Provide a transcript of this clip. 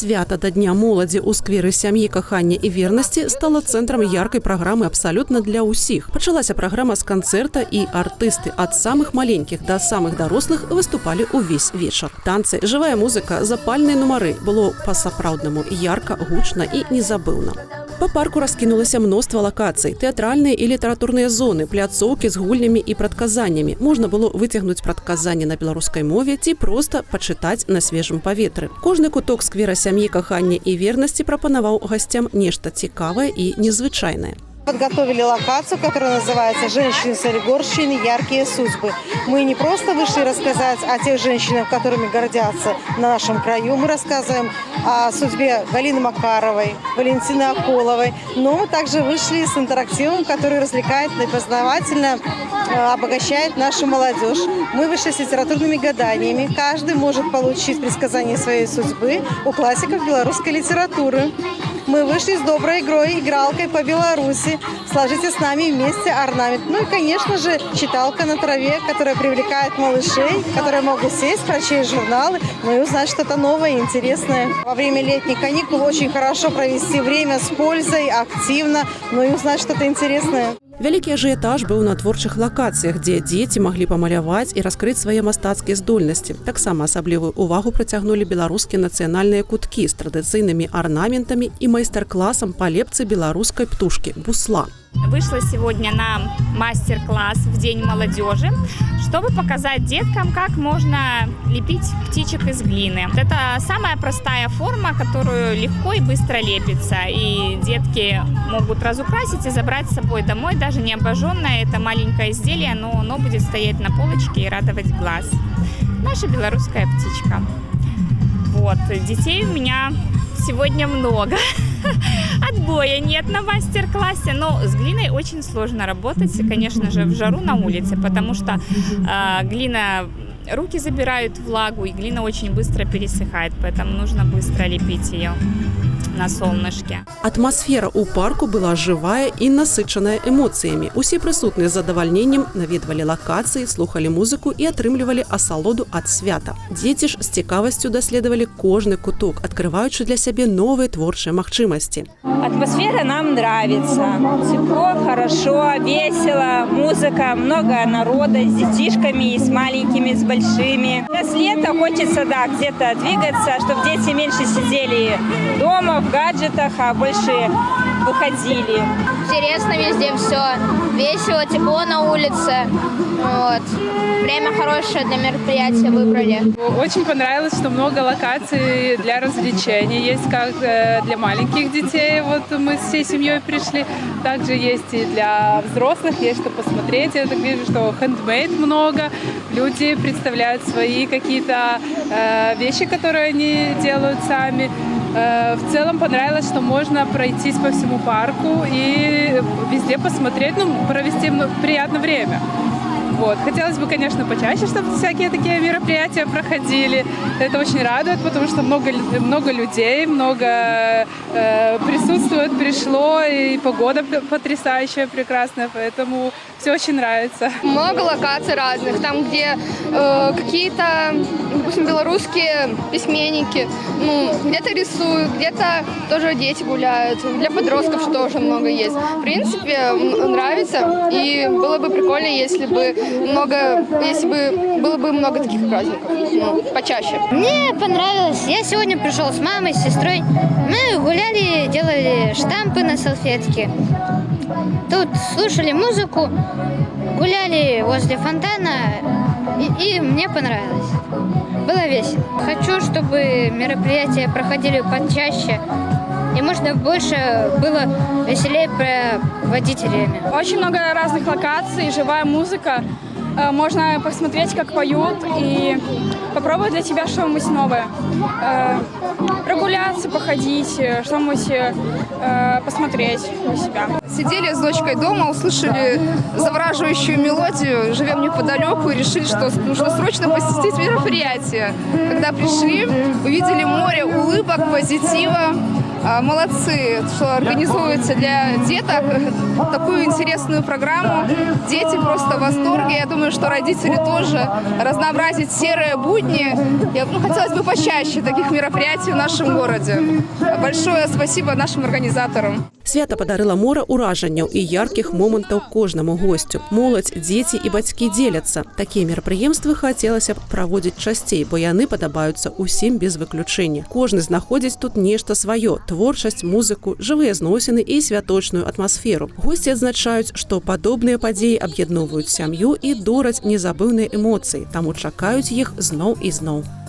Свята до Дня моладзі ў скверы сям'і, кахання і вернасці стала цэнтрам яркай праграмы абсалютна для ўсіх. Пачалася праграма з канцэрта, і артысты ад самых маленькіх да самых дарослых выступалі ўвесь вечар. Танцы, жывая музыка, запальныя нумары. Было па-сапраўднаму ярка, гучна і незабыўна. Па парку раскінулася мноства лакацый, тэатральныя і літаратурныя зоны, пляцоўкі з гульнямі і прадказаннямі. Можна было выцягнуць прадказанні на беларускай мове ці проста пачытаць на свежым паветры. Кожны куток сквера сям'і, кахання і вернасці прапанаваў гасцям нешта цікавае і незвычайнае. Подготовили локацию, которая называется «Женщины Солигорщины. Яркие судьбы». Мы не просто вышли рассказать о тех женщинах, которыми гордятся на нашем краю. Мы рассказываем о судьбе Галины Макаровой, Валентины Аколовой. Но мы также вышли с интерактивом, который развлекает и познавательно обогащает нашу молодежь. Мы вышли с литературными гаданиями. Каждый может получить предсказание своей судьбы у классиков белорусской литературы. Мы вышли с доброй игрой, игралкой по Беларуси. Сложите с нами вместе орнамент. Ну и, конечно же, читалка на траве, которая привлекает малышей, которые могут сесть, прочесть журналы, ну и узнать что-то новое и интересное. Во время летних каникул очень хорошо провести время с пользой, активно, ну и узнать что-то интересное. Вялікі ажыятаж быў на творчых лакацыях, дзе дзеці маглі памаляваць і раскрыць свае мастацкія здольнасці. Таксама асаблівую увагу прыцягнулі беларускія нацыянальныя куткі з традыцыйнымі арнаментамі і майстар-класам па лепцы беларускай птушкі – бусла. Вышла сегодня на мастер-класс в День молодежи, чтобы показать деткам, как можно лепить птичек из глины. Это самая простая форма, которую легко и быстро лепится. И детки могут разукрасить и забрать с собой домой, даже не обожженное. Это маленькое изделие, но оно будет стоять на полочке и радовать глаз. Наша белорусская птичка. Вот. Детей у меня сегодня много. Отбоя нет на мастер-классе, но с глиной очень сложно работать, конечно же, в жару на улице, потому что глина, руки забирают влагу, и глина очень быстро пересыхает, поэтому нужно быстро лепить ее на солнышке. Атмасфера ў парку была жывая і насычаная эмоцыямі. Усе прысутныя з задавальненнем наведвалі лакацыі, слухалі музыку і атрымлівалі асалоду ад свята. Дзеці ж з цікавасцю даследавалі кожны куток, адкрываючы для сябе новыя творчыя магчымасці. Атмосфера нам нравится. Тепло, хорошо, весело, музыка, много народа с детишками, с маленькими, с большими. Сейчас лето, хочется, да, где-то двигаться, чтобы дети меньше сидели дома, в гаджетах, а больше выходили. Интересно везде все, весело, тепло на улице. Вот. Время хорошее для мероприятия выбрали. Очень понравилось, что много локаций для развлечений. Есть как для маленьких детей, вот мы с всей семьей пришли. Также есть и для взрослых, есть что посмотреть. Я так вижу, что хендмейд много. Люди представляют свои какие-то вещи, которые они делают сами. В целом понравилось, что можно пройтись по всему парку и везде посмотреть, провести приятное время. Вот. Хотелось бы, конечно, почаще, чтобы всякие такие мероприятия проходили. Это очень радует, потому что много людей, много присутствует, пришло, и погода потрясающая, прекрасная, поэтому все очень нравится. Много локаций разных, там, где какие-то, допустим, белорусские письменники, где-то рисуют, где-то тоже дети гуляют, для подростков тоже много есть. В принципе, нравится, и было бы прикольно, если бы было бы много таких праздников, почаще. Мне понравилось. Я сегодня пришел с мамой, с сестрой. Мы гуляли, делали штампы на салфетке. Тут слушали музыку, гуляли возле фонтана, и мне понравилось. Было весело. Хочу, чтобы мероприятия проходили почаще, и можно больше было веселее проводить время. Очень много разных локаций, живая музыка. Можно посмотреть, как поют, и попробовать для себя что-нибудь новое. Прогуляться, походить, что-нибудь посмотреть у себя. Сидели с дочкой дома, услышали завораживающую мелодию, живем неподалеку, и решили, что нужно срочно посетить мероприятие. Когда пришли, увидели море улыбок, позитива. Молодцы, что организуется для деток такую интересную программу. Дети просто в восторге. Я думаю, что родители тоже. Разнообразить серые будни. Хотелось бы почаще таких мероприятий в нашем городе. Большое спасибо нашим организаторам. Свята падарыла мора ўражанняў і яркіх момантаў кожнаму госцю. Моладзь, дзеці і бацькі дзеляцца. Такія мерапрыемствы хацелася б праводзіць часцей, бо яны падабаюцца ўсім без выключэння. Кожны знаходзіць тут нешта сваё – творчасць, музыку, жывыя зносіны і святочную атмасферу. Госці адзначаюць, што падобныя падзеі аб'ядноўваюць сям'ю і дораць незабыўныя эмоцыі, таму чакаюць іх зноў і зноў.